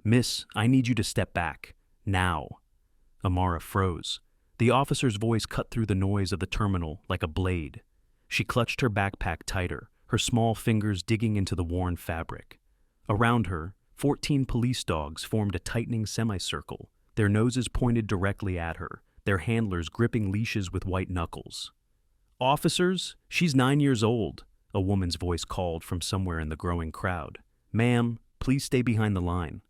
"Miss, I need you to step back. Now." Amara froze. The officer's voice cut through the noise of the terminal like a blade. She clutched her backpack tighter, her small fingers digging into the worn fabric. Around her, 14 police dogs formed a tightening semicircle, their noses pointed directly at her, their handlers gripping leashes with white knuckles. "Officers, she's 9 years old," a woman's voice called from somewhere in the growing crowd. "Ma'am, please stay behind the line."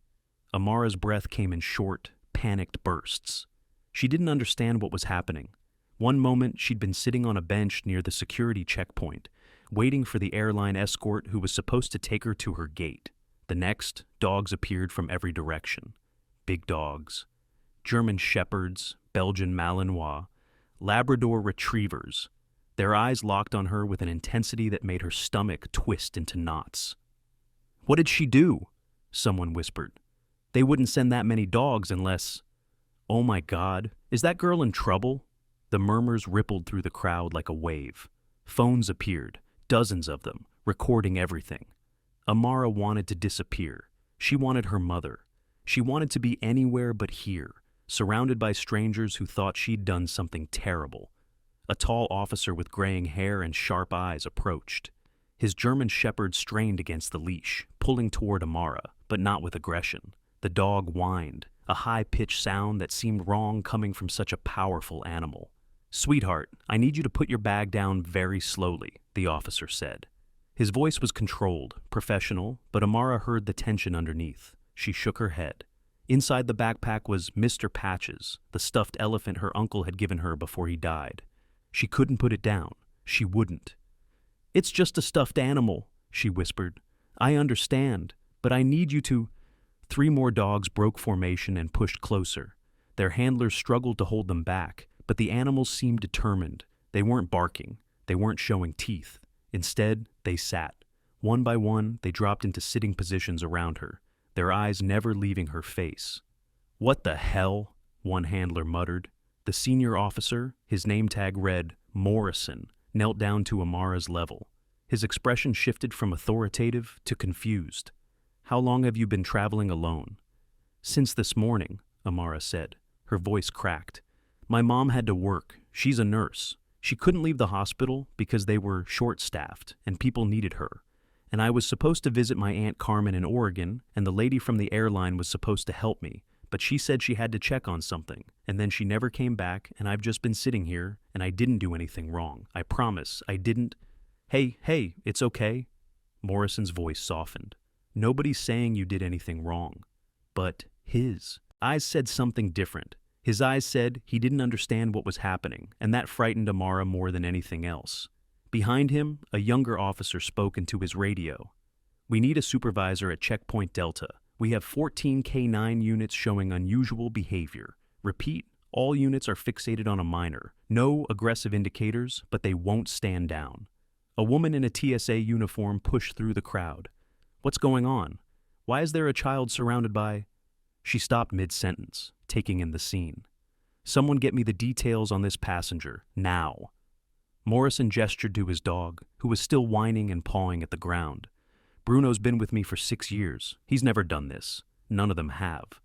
Amara's breath came in short, panicked bursts. She didn't understand what was happening. One moment, she'd been sitting on a bench near the security checkpoint, waiting for the airline escort who was supposed to take her to her gate. The next, dogs appeared from every direction. Big dogs. German shepherds, Belgian Malinois, Labrador retrievers. Their eyes locked on her with an intensity that made her stomach twist into knots. "What did she do?" someone whispered. "They wouldn't send that many dogs unless—" "Oh my God, is that girl in trouble?" The murmurs rippled through the crowd like a wave. Phones appeared, dozens of them, recording everything. Amara wanted to disappear. She wanted her mother. She wanted to be anywhere but here, surrounded by strangers who thought she'd done something terrible. A tall officer with graying hair and sharp eyes approached. His German shepherd strained against the leash, pulling toward Amara, but not with aggression. The dog whined, a high-pitched sound that seemed wrong coming from such a powerful animal. "Sweetheart, I need you to put your bag down very slowly," the officer said. His voice was controlled, professional, but Amara heard the tension underneath. She shook her head. Inside the backpack was Mr. Patches, the stuffed elephant her uncle had given her before he died. She couldn't put it down. She wouldn't. "It's just a stuffed animal," she whispered. "I understand, but I need you to—" 3 more dogs broke formation and pushed closer. Their handlers struggled to hold them back, but the animals seemed determined. They weren't barking. They weren't showing teeth. Instead, they sat. One by one, they dropped into sitting positions around her, their eyes never leaving her face. "What the hell?" one handler muttered. The senior officer, his name tag read Morrison, knelt down to Amara's level. His expression shifted from authoritative to confused. "How long have you been traveling alone?" "Since this morning," Amara said. Her voice cracked. "My mom had to work. She's a nurse. She couldn't leave the hospital because they were short-staffed and people needed her. And I was supposed to visit my Aunt Carmen in Oregon, and the lady from the airline was supposed to help me, but she said she had to check on something, and then she never came back, and I've just been sitting here, and I didn't do anything wrong. I promise, I didn't—" Hey, it's okay." Morrison's voice softened. "Nobody's saying you did anything wrong." But his eyes said something different. His eyes said he didn't understand what was happening, and that frightened Amara more than anything else. Behind him, a younger officer spoke into his radio. "We need a supervisor at Checkpoint Delta. We have 14 K9 units showing unusual behavior. Repeat, all units are fixated on a minor. No aggressive indicators, but they won't stand down." A woman in a TSA uniform pushed through the crowd. "What's going on? Why is there a child surrounded by—" She stopped mid-sentence, taking in the scene. "Someone get me the details on this passenger, now." Morrison gestured to his dog, who was still whining and pawing at the ground. "Bruno's been with me for 6 years. He's never done this. None of them have."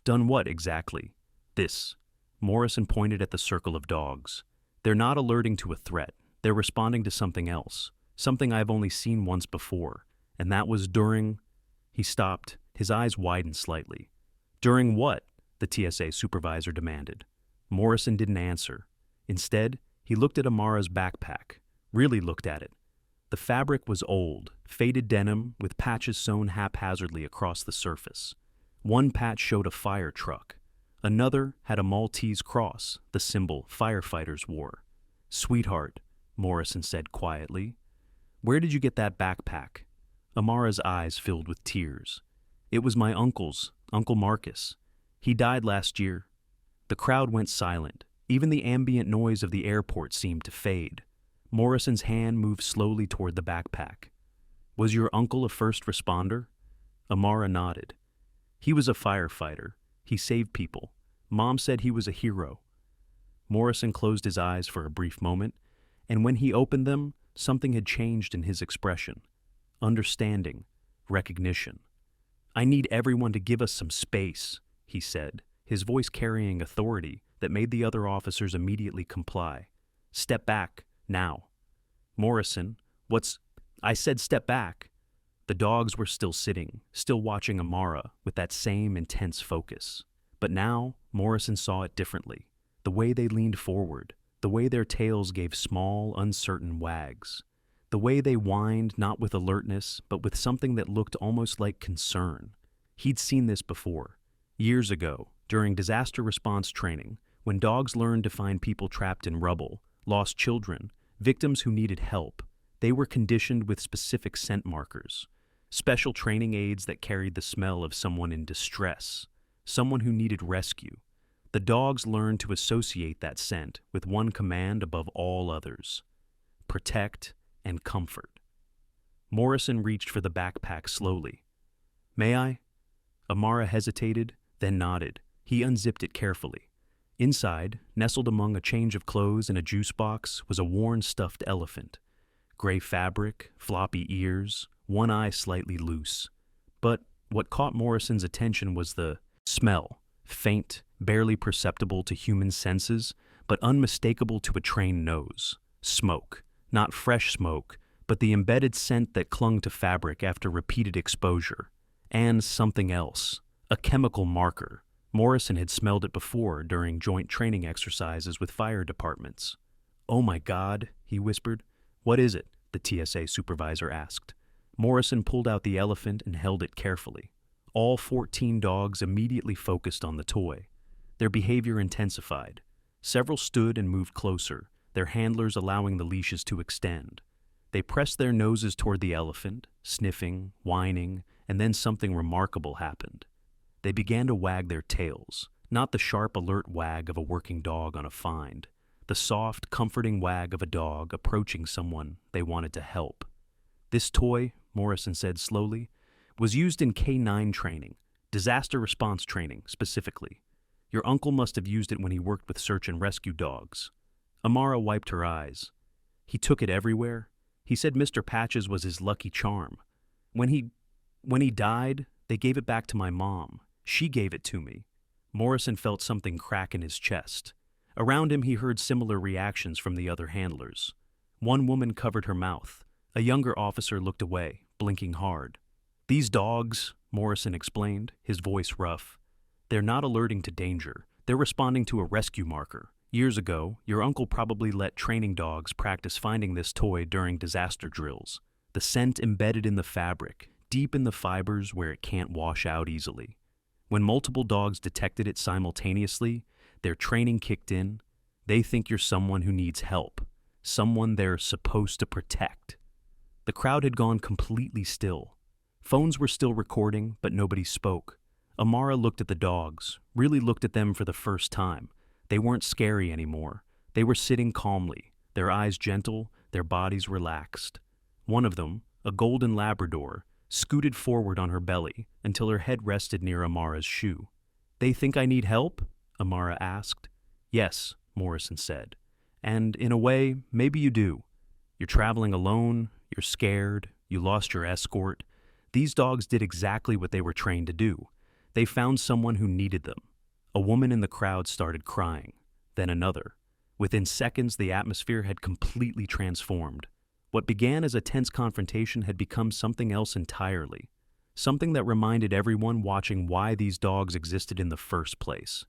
"Done what exactly?" "This." Morrison pointed at the circle of dogs. "They're not alerting to a threat. They're responding to something else. Something I've only seen once before. And that was during—" He stopped, his eyes widened slightly. "During what?" the TSA supervisor demanded. Morrison didn't answer. Instead, he looked at Amara's backpack, really looked at it. The fabric was old, faded denim with patches sewn haphazardly across the surface. One patch showed a fire truck. Another had a Maltese cross, the symbol firefighters wore. "Sweetheart," Morrison said quietly, "where did you get that backpack?" Amara's eyes filled with tears. "It was my uncle's, Uncle Marcus. He died last year." The crowd went silent. Even the ambient noise of the airport seemed to fade. Morrison's hand moved slowly toward the backpack. "Was your uncle a first responder?" Amara nodded. "He was a firefighter. He saved people. Mom said he was a hero." Morrison closed his eyes for a brief moment, and when he opened them, something had changed in his expression. Understanding, recognition. I need everyone to give us some space, he said, his voice carrying authority that made the other officers immediately comply. Step back, now. Morrison, I said step back. The dogs were still sitting, still watching Amara with that same intense focus. But now, Morrison saw it differently. The way they leaned forward, the way their tails gave small, uncertain wags. The way they whined not with alertness, but with something that looked almost like concern. He'd seen this before. Years ago, during disaster response training, when dogs learned to find people trapped in rubble, lost children, victims who needed help, they were conditioned with specific scent markers, special training aids that carried the smell of someone in distress, someone who needed rescue. The dogs learned to associate that scent with one command above all others: protect and comfort. Morrison reached for the backpack slowly. May I? Amara hesitated, then nodded. He unzipped it carefully. Inside, nestled among a change of clothes and a juice box, was a worn stuffed elephant. Gray fabric, floppy ears, one eye slightly loose. But what caught Morrison's attention was the smell, faint, barely perceptible to human senses, but unmistakable to a trained nose. Smoke. Not fresh smoke, but the embedded scent that clung to fabric after repeated exposure. And something else. A chemical marker. Morrison had smelled it before during joint training exercises with fire departments. Oh my God, he whispered. What is it? The TSA supervisor asked. Morrison pulled out the elephant and held it carefully. All 14 dogs immediately focused on the toy. Their behavior intensified. Several stood and moved closer, their handlers allowing the leashes to extend. They pressed their noses toward the elephant, sniffing, whining, and then something remarkable happened. They began to wag their tails, not the sharp, alert wag of a working dog on a find, the soft, comforting wag of a dog approaching someone they wanted to help. This toy, Morrison said slowly, was used in K-9 training, disaster response training specifically. Your uncle must have used it when he worked with search and rescue dogs. Amara wiped her eyes. He took it everywhere. He said Mr. Patches was his lucky charm. When he died, they gave it back to my mom. She gave it to me. Morrison felt something crack in his chest. Around him, he heard similar reactions from the other handlers. One woman covered her mouth. A younger officer looked away, blinking hard. These dogs, Morrison explained, his voice rough. They're not alerting to danger. They're responding to a rescue marker. Years ago, your uncle probably let training dogs practice finding this toy during disaster drills. The scent embedded in the fabric, deep in the fibers where it can't wash out easily. When multiple dogs detected it simultaneously, their training kicked in. They think you're someone who needs help, someone they're supposed to protect. The crowd had gone completely still. Phones were still recording, but nobody spoke. Amara looked at the dogs, really looked at them for the first time. They weren't scary anymore. They were sitting calmly, their eyes gentle, their bodies relaxed. One of them, a golden Labrador, scooted forward on her belly until her head rested near Amara's shoe. They think I need help? Amara asked. Yes, Morrison said. And in a way, maybe you do. You're traveling alone, you're scared, you lost your escort. These dogs did exactly what they were trained to do. They found someone who needed them. A woman in the crowd started crying, then another. Within seconds, the atmosphere had completely transformed. What began as a tense confrontation had become something else entirely, something that reminded everyone watching why these dogs existed in the first place.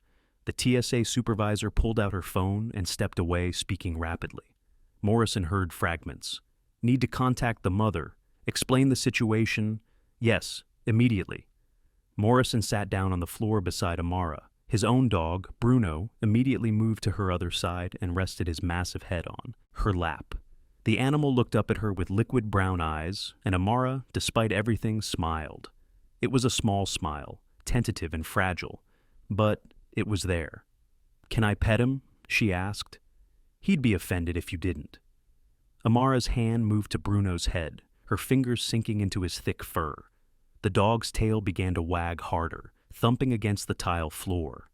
The TSA supervisor pulled out her phone and stepped away, speaking rapidly. Morrison heard fragments. Need to contact the mother. Explain the situation. Yes, immediately. Morrison sat down on the floor beside Amara. His own dog, Bruno, immediately moved to her other side and rested his massive head on her lap. The animal looked up at her with liquid brown eyes, and Amara, despite everything, smiled. It was a small smile, tentative and fragile, but it was there. Can I pet him? She asked. He'd be offended if you didn't. Amara's hand moved to Bruno's head, her fingers sinking into his thick fur. The dog's tail began to wag harder, thumping against the tile floor.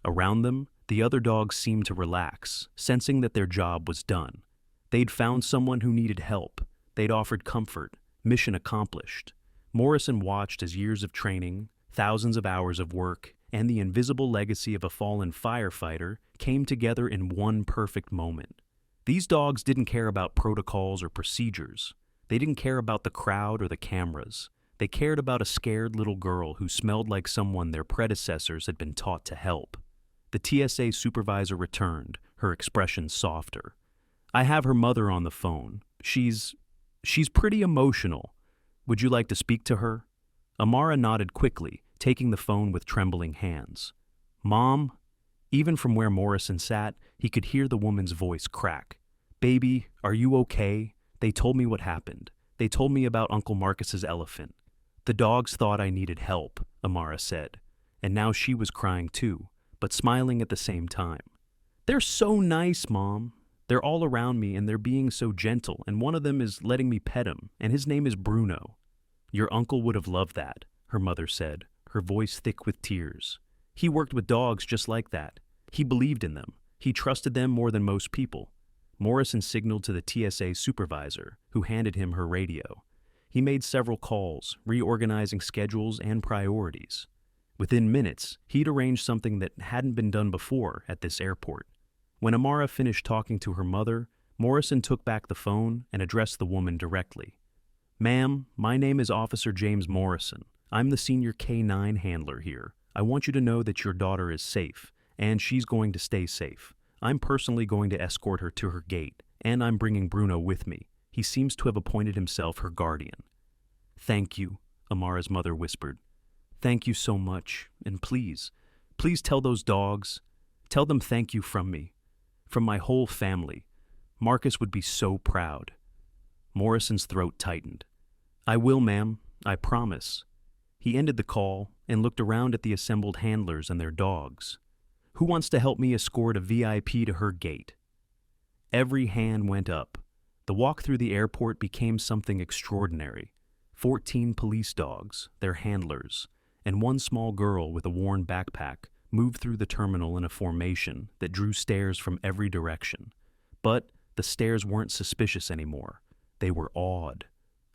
Around them, the other dogs seemed to relax, sensing that their job was done. They'd found someone who needed help. They'd offered comfort. Mission accomplished. Morrison watched as years of training, thousands of hours of work, and the invisible legacy of a fallen firefighter came together in one perfect moment. These dogs didn't care about protocols or procedures. They didn't care about the crowd or the cameras. They cared about a scared little girl who smelled like someone their predecessors had been taught to help. The TSA supervisor returned, her expression softer. "I have her mother on the phone. She's pretty emotional. Would you like to speak to her?" Amara nodded quickly, taking the phone with trembling hands. "Mom?" Even from where Morrison sat, he could hear the woman's voice crack. "Baby, are you okay? They told me what happened. They told me about Uncle Marcus's elephant. The dogs thought I needed help," Amara said. And now she was crying too, but smiling at the same time. "They're so nice, Mom. They're all around me and they're being so gentle, and one of them is letting me pet him, and his name is Bruno." "Your uncle would have loved that," her mother said, her voice thick with tears. "He worked with dogs just like that. He believed in them. He trusted them more than most people." Morrison signaled to the TSA supervisor, who handed him her radio. He made several calls, reorganizing schedules and priorities. Within minutes, he'd arranged something that hadn't been done before at this airport. When Amara finished talking to her mother, Morrison took back the phone and addressed the woman directly. "Ma'am, my name is Officer James Morrison. I'm the senior K-9 handler here. I want you to know that your daughter is safe, and she's going to stay safe. I'm personally going to escort her to her gate, and I'm bringing Bruno with me. He seems to have appointed himself her guardian." "Thank you," Amara's mother whispered. "Thank you so much, and please tell those dogs, tell them thank you from me, from my whole family. Marcus would be so proud." Morrison's throat tightened. "I will, ma'am, I promise." He ended the call and looked around at the assembled handlers and their dogs. "Who wants to help me escort a VIP to her gate?" Every hand went up. The walk through the airport became something extraordinary. 14 police dogs, their handlers, and one small girl with a worn backpack moved through the terminal in a formation that drew stares from every direction. But the stares weren't suspicious anymore. They were awed.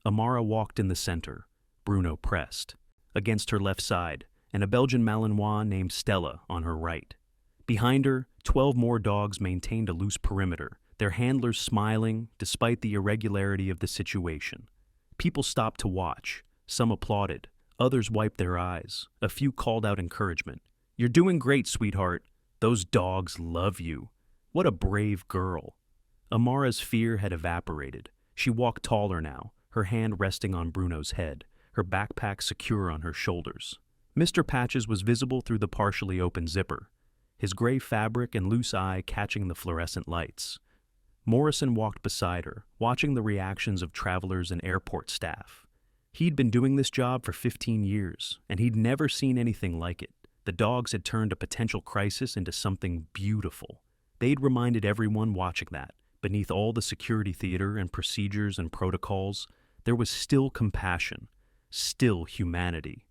Amara walked in the center. Bruno pressed. Against her left side, and a Belgian Malinois named Stella on her right. Behind her, 12 more dogs maintained a loose perimeter, their handlers smiling despite the irregularity of the situation. People stopped to watch. Some applauded. Others wiped their eyes. A few called out encouragement. "You're doing great, sweetheart. Those dogs love you. What a brave girl." Amara's fear had evaporated. She walked taller now, her hand resting on Bruno's head, her backpack secure on her shoulders. Mr. Patches was visible through the partially open zipper, his gray fabric and loose eye catching the fluorescent lights. Morrison walked beside her, watching the reactions of travelers and airport staff. He'd been doing this job for 15 years, and he'd never seen anything like it. The dogs had turned a potential crisis into something beautiful. They'd reminded everyone watching that, beneath all the security theater and procedures and protocols, there was still compassion, still humanity.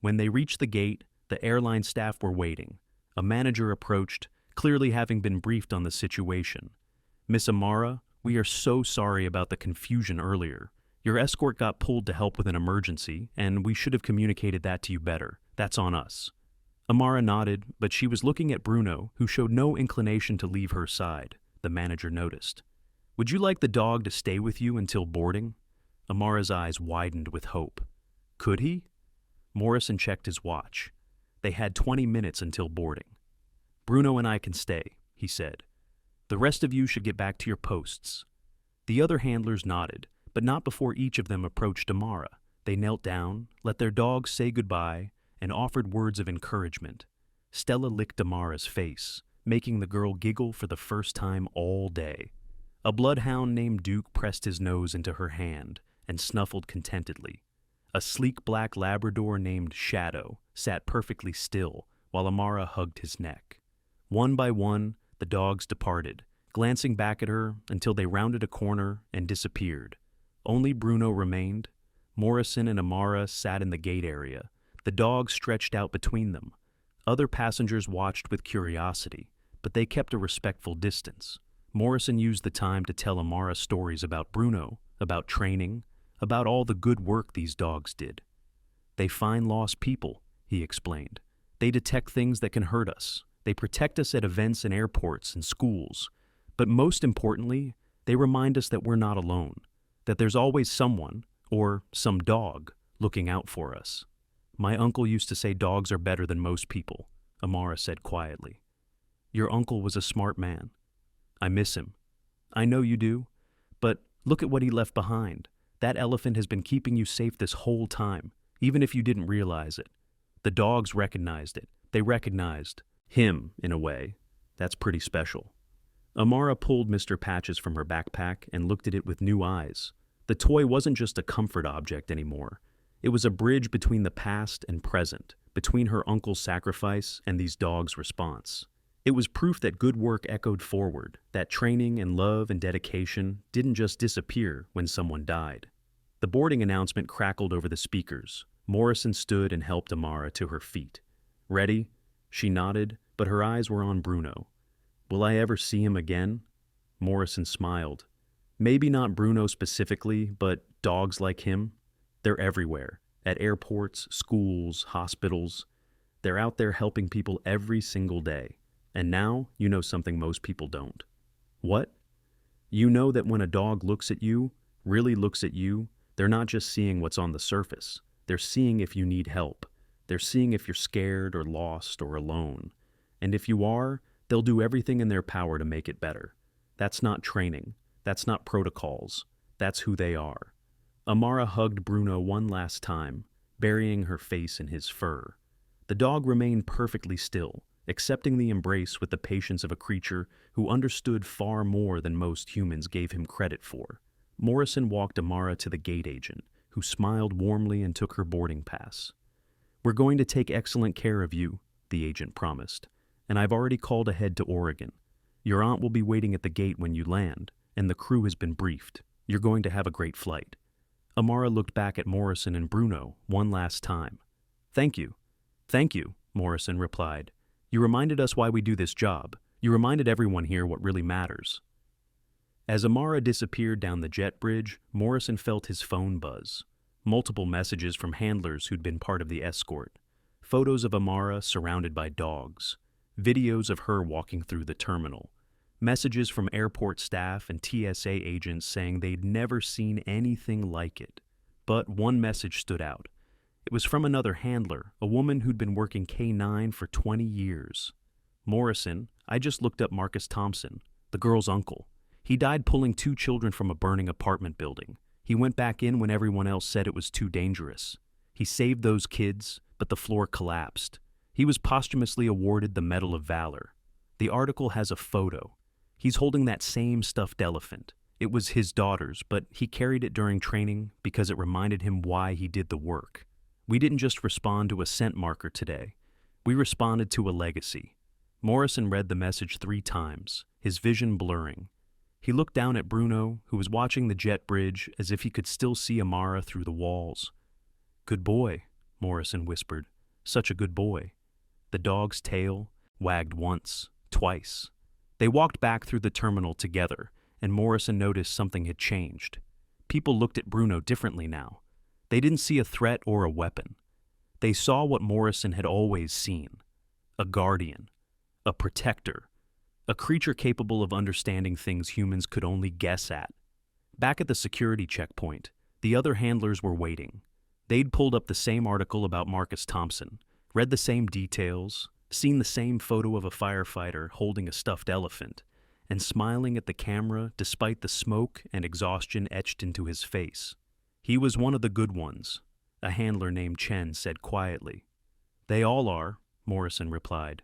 When they reached the gate, the airline staff were waiting. A manager approached, clearly having been briefed on the situation. "Miss Amara, we are so sorry about the confusion earlier. Your escort got pulled to help with an emergency, and we should have communicated that to you better. That's on us." Amara nodded, but she was looking at Bruno, who showed no inclination to leave her side, the manager noticed. "Would you like the dog to stay with you until boarding?" Amara's eyes widened with hope. Could he? Morrison checked his watch. They had 20 minutes until boarding. "Bruno and I can stay," he said. "The rest of you should get back to your posts." The other handlers nodded, but not before each of them approached Amara. They knelt down, let their dogs say goodbye, and offered words of encouragement. Stella licked Amara's face, making the girl giggle for the first time all day. A bloodhound named Duke pressed his nose into her hand and snuffled contentedly. A sleek black Labrador named Shadow sat perfectly still while Amara hugged his neck. One by one, the dogs departed, glancing back at her until they rounded a corner and disappeared. Only Bruno remained. Morrison and Amara sat in the gate area, the dogs stretched out between them. Other passengers watched with curiosity, but they kept a respectful distance. Morrison used the time to tell Amara stories about Bruno, about training, about all the good work these dogs did. They find lost people, he explained. They detect things that can hurt us. They protect us at events and airports and schools. But most importantly, they remind us that we're not alone, that there's always someone, or some dog, looking out for us. My uncle used to say dogs are better than most people, Amara said quietly. Your uncle was a smart man. I miss him. I know you do, but look at what he left behind. That elephant has been keeping you safe this whole time, even if you didn't realize it. The dogs recognized it. They recognized him, in a way. That's pretty special. Amara pulled Mr. Patches from her backpack and looked at it with new eyes. The toy wasn't just a comfort object anymore. It was a bridge between the past and present, between her uncle's sacrifice and these dogs' response. It was proof that good work echoed forward, that training and love and dedication didn't just disappear when someone died. The boarding announcement crackled over the speakers. Morrison stood and helped Amara to her feet. Ready? She nodded, but her eyes were on Bruno. Will I ever see him again? Morrison smiled. Maybe not Bruno specifically, but dogs like him. They're everywhere, at airports, schools, hospitals. They're out there helping people every single day. And now you know something most people don't. What? You know that when a dog looks at you, really looks at you, they're not just seeing what's on the surface. They're seeing if you need help. They're seeing if you're scared or lost or alone. And if you are, they'll do everything in their power to make it better. That's not training. That's not protocols. That's who they are. Amara hugged Bruno one last time, burying her face in his fur. The dog remained perfectly still, accepting the embrace with the patience of a creature who understood far more than most humans gave him credit for. Morrison walked Amara to the gate agent, who smiled warmly and took her boarding pass. We're going to take excellent care of you, the agent promised, and I've already called ahead to Oregon. Your aunt will be waiting at the gate when you land, and the crew has been briefed. You're going to have a great flight. Amara looked back at Morrison and Bruno one last time. Thank you. Thank you, Morrison replied. You reminded us why we do this job. You reminded everyone here what really matters. As Amara disappeared down the jet bridge, Morrison felt his phone buzz. Multiple messages from handlers who'd been part of the escort. Photos of Amara surrounded by dogs. Videos of her walking through the terminal. Messages from airport staff and TSA agents saying they'd never seen anything like it. But one message stood out. It was from another handler, a woman who'd been working K9 for 20 years. Morrison, I just looked up Marcus Thompson, the girl's uncle. He died pulling 2 children from a burning apartment building. He went back in when everyone else said it was too dangerous. He saved those kids, but the floor collapsed. He was posthumously awarded the Medal of Valor. The article has a photo. He's holding that same stuffed elephant. It was his daughter's, but he carried it during training because it reminded him why he did the work. We didn't just respond to a scent marker today. We responded to a legacy. Morrison read the message 3 times, his vision blurring. He looked down at Bruno, who was watching the jet bridge as if he could still see Amara through the walls. Good boy, Morrison whispered. Such a good boy. The dog's tail wagged once, twice. They walked back through the terminal together, and Morrison noticed something had changed. People looked at Bruno differently now. They didn't see a threat or a weapon. They saw what Morrison had always seen. A guardian. A protector. A creature capable of understanding things humans could only guess at. Back at the security checkpoint, the other handlers were waiting. They'd pulled up the same article about Marcus Thompson, read the same details, seen the same photo of a firefighter holding a stuffed elephant, and smiling at the camera despite the smoke and exhaustion etched into his face. He was one of the good ones, a handler named Chen said quietly. They all are, Morrison replied.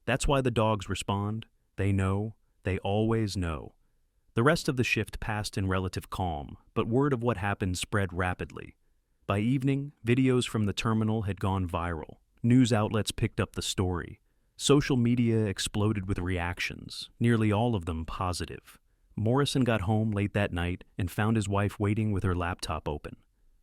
That's why the dogs respond. They know. They always know. The rest of the shift passed in relative calm, but word of what happened spread rapidly. By evening, videos from the terminal had gone viral. News outlets picked up the story. Social media exploded with reactions, nearly all of them positive. Morrison got home late that night and found his wife waiting with her laptop open.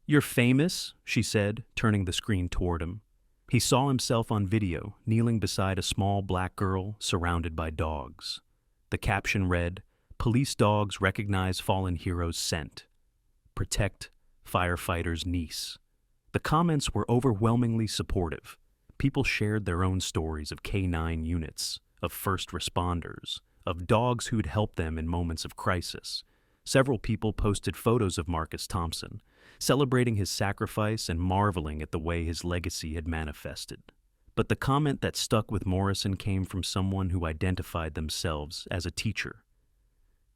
You're famous, she said, turning the screen toward him. He saw himself on video, kneeling beside a small black girl surrounded by dogs. The caption read, Police dogs recognize fallen heroes' scent. Protect firefighter's niece. The comments were overwhelmingly supportive. People shared their own stories of K-9 units, of first responders, of dogs who'd helped them in moments of crisis. Several people posted photos of Marcus Thompson, celebrating his sacrifice and marveling at the way his legacy had manifested. But the comment that stuck with Morrison came from someone who identified themselves as a teacher.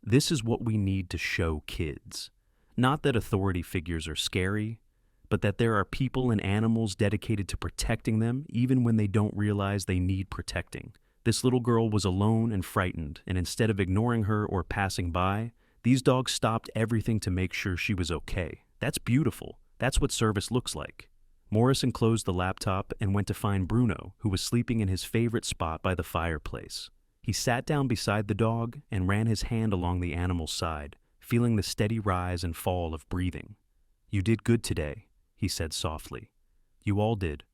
This is what we need to show kids. Not that authority figures are scary, but that there are people and animals dedicated to protecting them even when they don't realize they need protecting. This little girl was alone and frightened, and instead of ignoring her or passing by, these dogs stopped everything to make sure she was okay. That's beautiful. That's what service looks like. Morrison closed the laptop and went to find Bruno, who was sleeping in his favorite spot by the fireplace. He sat down beside the dog and ran his hand along the animal's side, feeling the steady rise and fall of breathing. "You did good today," he said softly. "You all did."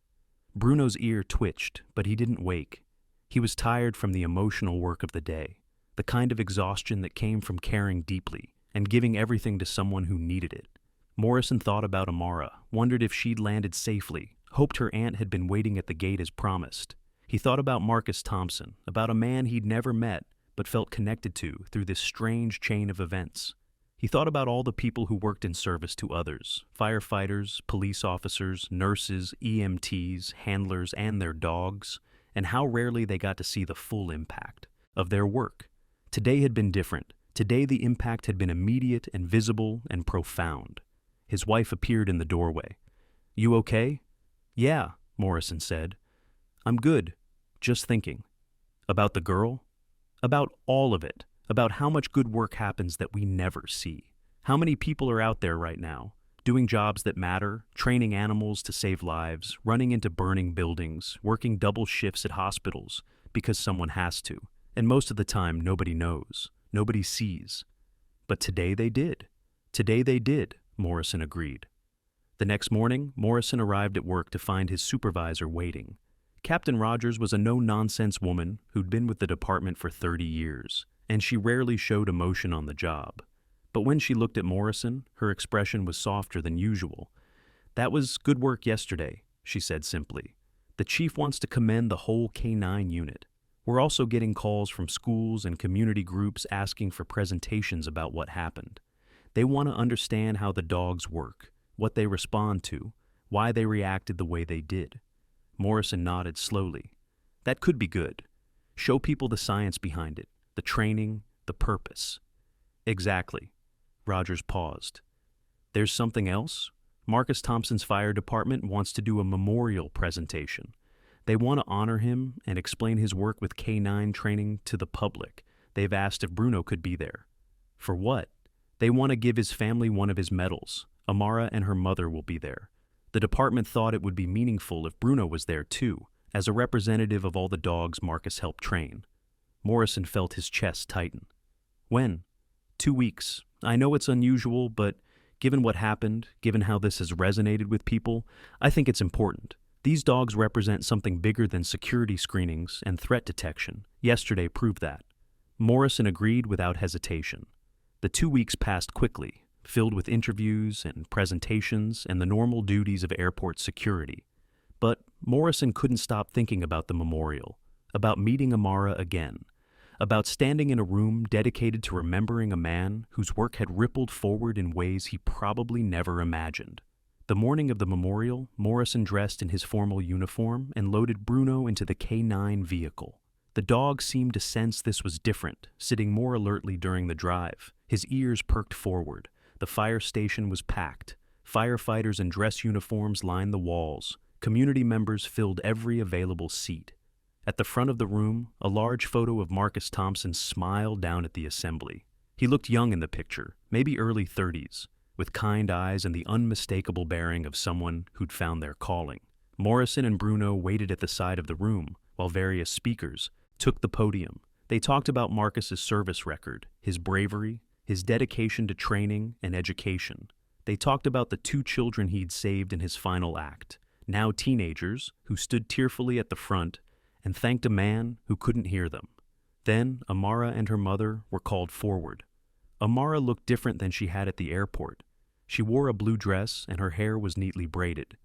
Bruno's ear twitched, but he didn't wake. He was tired from the emotional work of the day, the kind of exhaustion that came from caring deeply and giving everything to someone who needed it. Morrison thought about Amara, wondered if she'd landed safely, hoped her aunt had been waiting at the gate as promised. He thought about Marcus Thompson, about a man he'd never met but felt connected to through this strange chain of events. He thought about all the people who worked in service to others, firefighters, police officers, nurses, EMTs, handlers, and their dogs, and how rarely they got to see the full impact of their work. Today had been different. Today the impact had been immediate and visible and profound. His wife appeared in the doorway. "You okay?" "Yeah," Morrison said. "I'm good. Just thinking." About the girl? About all of it. About how much good work happens that we never see. How many people are out there right now, doing jobs that matter, training animals to save lives, running into burning buildings, working double shifts at hospitals because someone has to. And most of the time, nobody knows. Nobody sees. But today they did. Today they did, Morrison agreed. The next morning, Morrison arrived at work to find his supervisor waiting. Captain Rogers was a no-nonsense woman who'd been with the department for 30 years, and she rarely showed emotion on the job. But when she looked at Morrison, her expression was softer than usual. "That was good work yesterday," she said simply. "The chief wants to commend the whole K-9 unit. We're also getting calls from schools and community groups asking for presentations about what happened. They want to understand how the dogs work, what they respond to, why they reacted the way they did." Morrison nodded slowly. "That could be good. Show people the science behind it, the training, the purpose." "Exactly." Rogers paused. "There's something else? Marcus Thompson's fire department wants to do a memorial presentation. They want to honor him and explain his work with K-9 training to the public. They've asked if Bruno could be there." "For what?" "They want to give his family one of his medals. Amara and her mother will be there. The department thought it would be meaningful if Bruno was there too, as a representative of all the dogs Marcus helped train." Morrison felt his chest tighten. "When?" 2 weeks. I know it's unusual, but given what happened, given how this has resonated with people, I think it's important. These dogs represent something bigger than security screenings and threat detection. Yesterday proved that." Morrison agreed without hesitation. The 2 weeks passed quickly, filled with interviews and presentations and the normal duties of airport security. But Morrison couldn't stop thinking about the memorial, about meeting Amara again, about standing in a room dedicated to remembering a man whose work had rippled forward in ways he probably never imagined. The morning of the memorial, Morrison dressed in his formal uniform and loaded Bruno into the K-9 vehicle. The dog seemed to sense this was different, sitting more alertly during the drive. His ears perked forward. The fire station was packed. Firefighters in dress uniforms lined the walls. Community members filled every available seat. At the front of the room, a large photo of Marcus Thompson smiled down at the assembly. He looked young in the picture, maybe early 30s, with kind eyes and the unmistakable bearing of someone who'd found their calling. Morrison and Bruno waited at the side of the room, while various speakers took the podium. They talked about Marcus's service record, his bravery, his dedication to training and education. They talked about the 2 children he'd saved in his final act, now teenagers, who stood tearfully at the front and thanked a man who couldn't hear them. Then Amara and her mother were called forward. Amara looked different than she had at the airport. She wore a blue dress and her hair was neatly braided.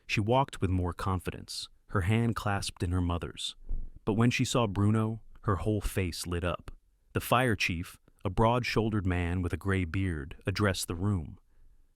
She walked with more confidence, her hand clasped in her mother's. But when she saw Bruno, her whole face lit up. The fire chief, a broad-shouldered man with a gray beard, addressed the room.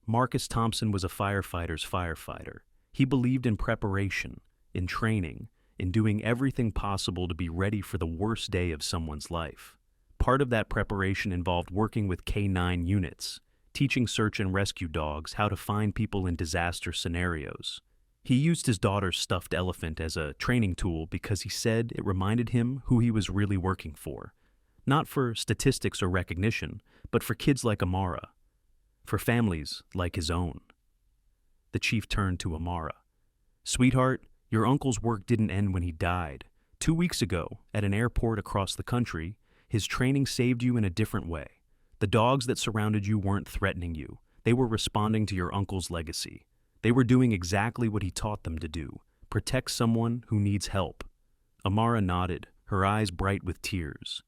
Marcus Thompson was a firefighter's firefighter. He believed in preparation, in training, in doing everything possible to be ready for the worst day of someone's life. Part of that preparation involved working with K-9 units, teaching search and rescue dogs how to find people in disaster scenarios. He used his daughter's stuffed elephant as a training tool because he said it reminded him who he was really working for. Not for statistics or recognition, but for kids like Amara. For families like his own. The chief turned to Amara. "Sweetheart, your uncle's work didn't end when he died. 2 weeks ago, at an airport across the country, his training saved you in a different way. The dogs that surrounded you weren't threatening you. They were responding to your uncle's legacy. They were doing exactly what he taught them to do, protect someone who needs help." Amara nodded, her eyes bright with tears.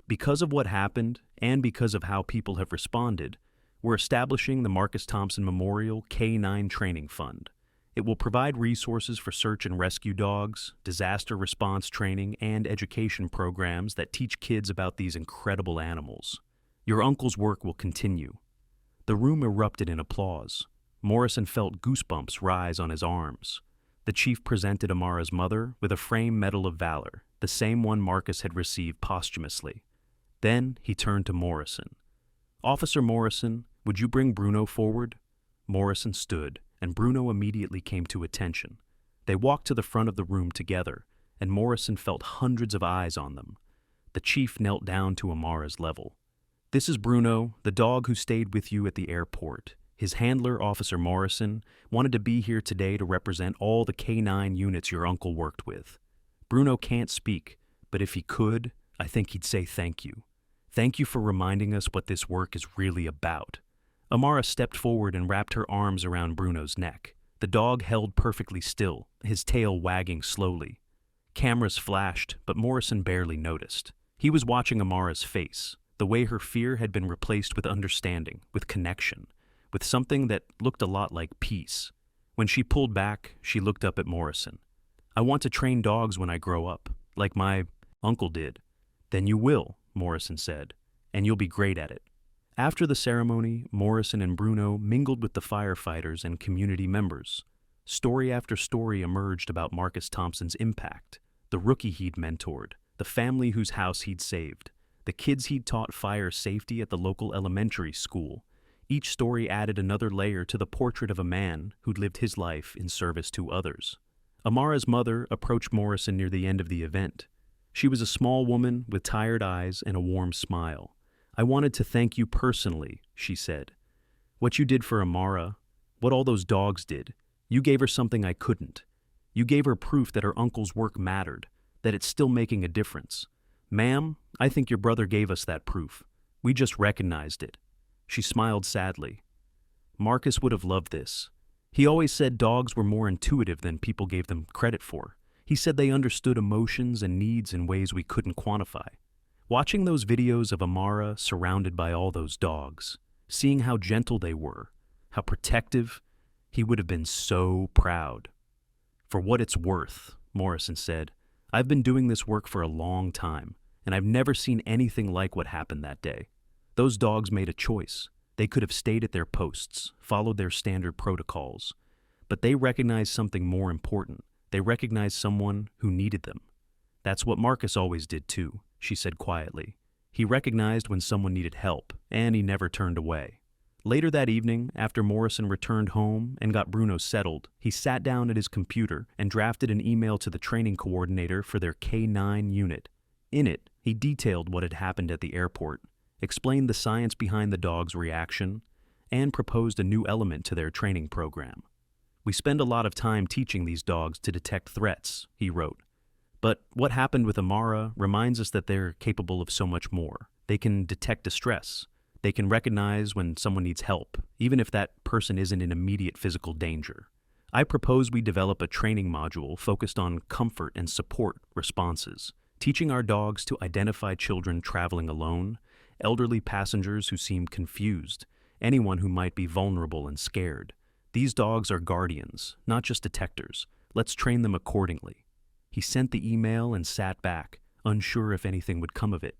"Because of what happened, and because of how people have responded, we're establishing the Marcus Thompson Memorial K-9 Training Fund. It will provide resources for search and rescue dogs, disaster response training, and education programs that teach kids about these incredible animals. Your uncle's work will continue." The room erupted in applause. Morrison felt goosebumps rise on his arms. The chief presented Amara's mother with a framed Medal of Valor, the same one Marcus had received posthumously. Then he turned to Morrison. "Officer Morrison, would you bring Bruno forward?" Morrison stood, and Bruno immediately came to attention. They walked to the front of the room together, and Morrison felt hundreds of eyes on them. The chief knelt down to Amara's level. "This is Bruno, the dog who stayed with you at the airport. His handler, Officer Morrison, wanted to be here today to represent all the K-9 units your uncle worked with. Bruno can't speak, but if he could, I think he'd say thank you. Thank you for reminding us what this work is really about." Amara stepped forward and wrapped her arms around Bruno's neck. The dog held perfectly still, his tail wagging slowly. Cameras flashed, but Morrison barely noticed. He was watching Amara's face, the way her fear had been replaced with understanding, with connection, with something that looked a lot like peace. When she pulled back, she looked up at Morrison. "I want to train dogs when I grow up, like my uncle did." "Then you will," Morrison said, "and you'll be great at it." After the ceremony, Morrison and Bruno mingled with the firefighters and community members. Story after story emerged about Marcus Thompson's impact, the rookie he'd mentored, the family whose house he'd saved, the kids he'd taught fire safety at the local elementary school. Each story added another layer to the portrait of a man who'd lived his life in service to others. Amara's mother approached Morrison near the end of the event. She was a small woman with tired eyes and a warm smile. "I wanted to thank you personally," she said. "What you did for Amara, what all those dogs did, you gave her something I couldn't. You gave her proof that her uncle's work mattered, that it's still making a difference. Ma'am, I think your brother gave us that proof. We just recognized it." She smiled sadly. Marcus would have loved this. He always said dogs were more intuitive than people gave them credit for. He said they understood emotions and needs in ways we couldn't quantify. Watching those videos of Amara surrounded by all those dogs, seeing how gentle they were, how protective, he would have been so proud. "For what it's worth," Morrison said, "I've been doing this work for a long time, and I've never seen anything like what happened that day. Those dogs made a choice. They could have stayed at their posts, followed their standard protocols, but they recognized something more important. They recognized someone who needed them. That's what Marcus always did too," she said quietly. "He recognized when someone needed help, and he never turned away." Later that evening, after Morrison returned home and got Bruno settled, he sat down at his computer and drafted an email to the training coordinator for their K-9 unit. In it, he detailed what had happened at the airport, explained the science behind the dog's reaction, and proposed a new element to their training program. "We spend a lot of time teaching these dogs to detect threats," he wrote. "But what happened with Amara reminds us that they're capable of so much more. They can detect distress. They can recognize when someone needs help, even if that person isn't in immediate physical danger. I propose we develop a training module focused on comfort and support responses, teaching our dogs to identify children traveling alone, elderly passengers who seemed confused, anyone who might be vulnerable and scared. These dogs are guardians, not just detectors. Let's train them accordingly. He sent the email and sat back, unsure if anything would come of it.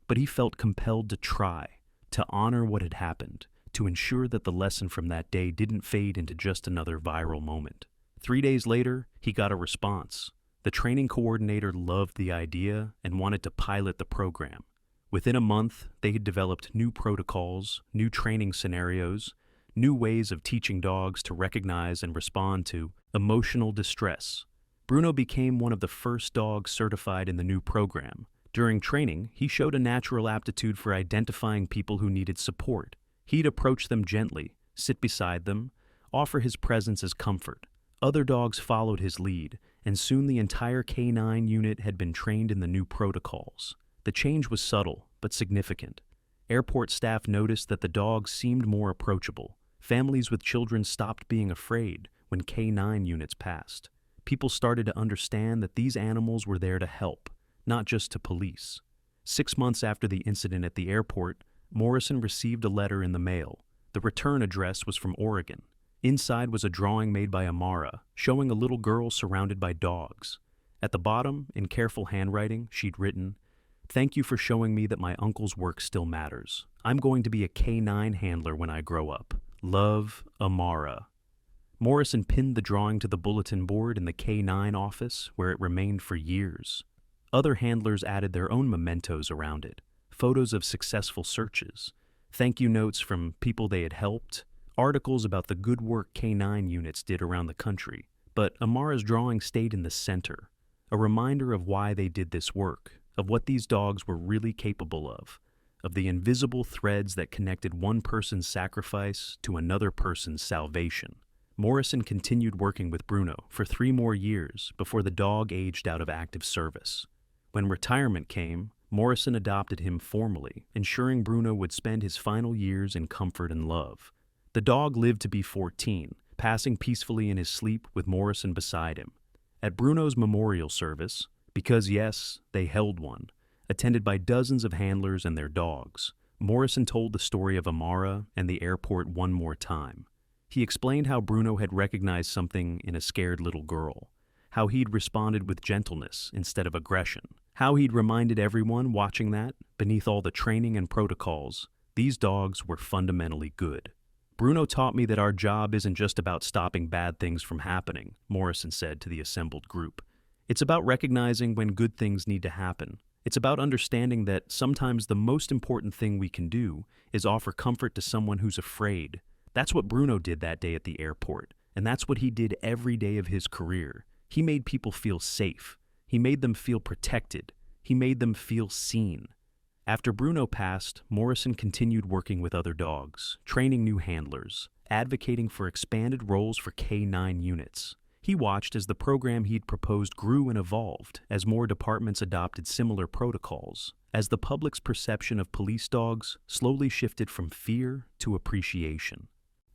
But he felt compelled to try, to honor what had happened, to ensure that the lesson from that day didn't fade into just another viral moment. 3 days later, he got a response. The training coordinator loved the idea and wanted to pilot the program. Within a month, they had developed new protocols, new training scenarios, new ways of teaching dogs to recognize and respond to emotional distress. Bruno became one of the first dogs certified in the new program. During training, he showed a natural aptitude for identifying people who needed support. He'd approach them gently, sit beside them, offer his presence as comfort. Other dogs followed his lead, and soon the entire K9 unit had been trained in the new protocols. The change was subtle, but significant. Airport staff noticed that the dogs seemed more approachable. Families with children stopped being afraid when K9 units passed. People started to understand that these animals were there to help, not just to police. 6 months after the incident at the airport, Morrison received a letter in the mail. The return address was from Oregon. Inside was a drawing made by Amara, showing a little girl surrounded by dogs. At the bottom, in careful handwriting, she'd written, "Thank you for showing me that my uncle's work still matters. I'm going to be a K9 handler when I grow up. Love, Amara." Morrison pinned the drawing to the bulletin board in the K9 office, where it remained for years. Other handlers added their own mementos around it, photos of successful searches, thank you notes from people they had helped, articles about the good work K9 units did around the country. But Amara's drawing stayed in the center, a reminder of why they did this work, of what these dogs were really capable of the invisible threads that connected one person's sacrifice to another person's salvation. Morrison continued working with Bruno for 3 more years before the dog aged out of active service. When retirement came, Morrison adopted him formally, ensuring Bruno would spend his final years in comfort and love. The dog lived to be 14, passing peacefully in his sleep with Morrison beside him. At Bruno's memorial service, because yes, they held one, attended by dozens of handlers and their dogs, Morrison told the story of Amara and the airport one more time. He explained how Bruno had recognized something in a scared little girl, how he'd responded with gentleness instead of aggression, how he'd reminded everyone watching that, beneath all the training and protocols, these dogs were fundamentally good. "Bruno taught me that our job isn't just about stopping bad things from happening," Morrison said to the assembled group. "It's about recognizing when good things need to happen. It's about understanding that sometimes the most important thing we can do is offer comfort to someone who's afraid." That's what Bruno did that day at the airport, and that's what he did every day of his career. He made people feel safe. He made them feel protected. He made them feel seen. After Bruno passed, Morrison continued working with other dogs, training new handlers, advocating for expanded roles for K9 units. He watched as the program he'd proposed grew and evolved, as more departments adopted similar protocols, as the public's perception of police dogs slowly shifted from fear to appreciation.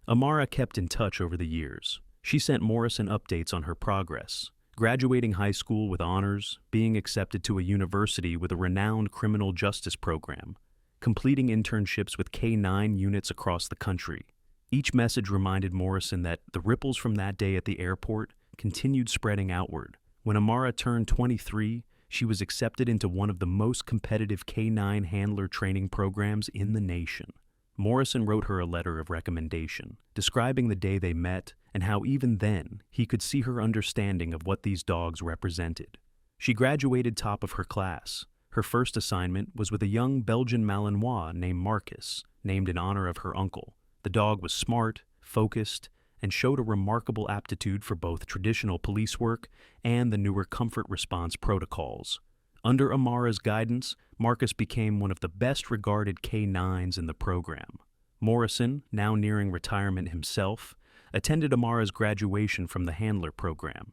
Amara kept in touch over the years. She sent Morrison updates on her progress, graduating high school with honors, being accepted to a university with a renowned criminal justice program, completing internships with K9 units across the country. Each message reminded Morrison that the ripples from that day at the airport continued spreading outward. When Amara turned 23, she was accepted into one of the most competitive K9 handler training programs in the nation. Morrison wrote her a letter of recommendation, describing the day they met and how even then he could see her understanding of what these dogs represented. She graduated top of her class. Her first assignment was with a young Belgian Malinois named Marcus, named in honor of her uncle. The dog was smart, focused, and showed a remarkable aptitude for both traditional police work and the newer comfort response protocols. Under Amara's guidance, Marcus became one of the best-regarded K9s in the program. Morrison, now nearing retirement himself, attended Amara's graduation from the handler program.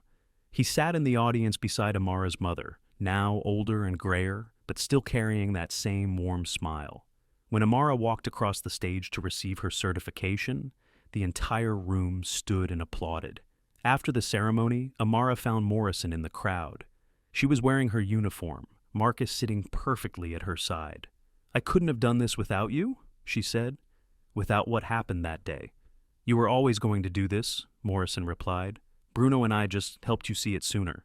He sat in the audience beside Amara's mother, now older and grayer, but still carrying that same warm smile. When Amara walked across the stage to receive her certification, the entire room stood and applauded. After the ceremony, Amara found Morrison in the crowd. She was wearing her uniform, Marcus sitting perfectly at her side. "I couldn't have done this without you," she said. without what happened that day. You were always going to do this, Morrison replied. Bruno and I just helped you see it sooner.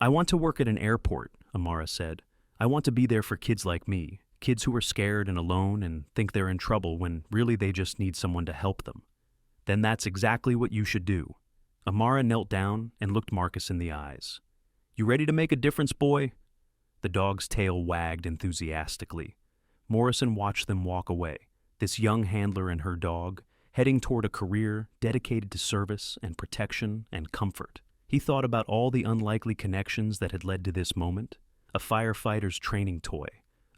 I want to work at an airport, Amara said. I want to be there for kids like me, kids who are scared and alone and think they're in trouble when really they just need someone to help them. Then that's exactly what you should do. Amara knelt down and looked Marcus in the eyes. You ready to make a difference, boy? The dog's tail wagged enthusiastically. Morrison watched them walk away, this young handler and her dog, heading toward a career dedicated to service and protection and comfort. He thought about all the unlikely connections that had led to this moment: a firefighter's training toy,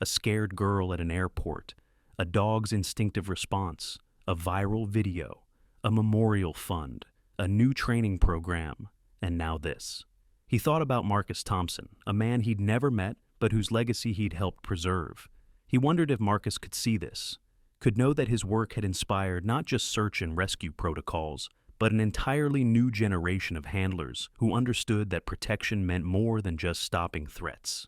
a scared girl at an airport, a dog's instinctive response, a viral video, a memorial fund, a new training program, and now this. He thought about Marcus Thompson, a man he'd never met but whose legacy he'd helped preserve. He wondered if Marcus could see this, could know that his work had inspired not just search and rescue protocols, but an entirely new generation of handlers who understood that protection meant more than just stopping threats.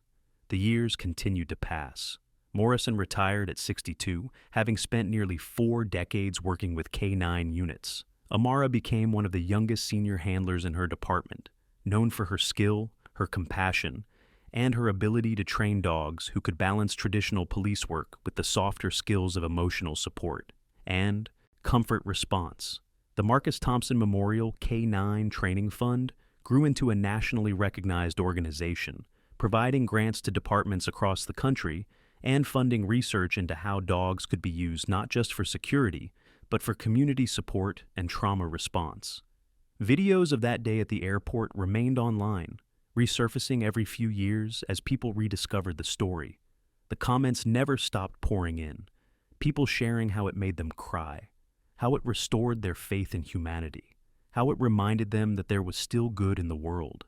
The years continued to pass. Morrison retired at 62, having spent nearly 4 decades working with K9 units. Amara became one of the youngest senior handlers in her department, known for her skill, her compassion, and her ability to train dogs who could balance traditional police work with the softer skills of emotional support and comfort response. The Marcus Thompson Memorial K9 Training Fund grew into a nationally recognized organization, providing grants to departments across the country and funding research into how dogs could be used not just for security, but for community support and trauma response. Videos of that day at the airport remained online, resurfacing every few years as people rediscovered the story. The comments never stopped pouring in, people sharing how it made them cry, how it restored their faith in humanity, how it reminded them that there was still good in the world.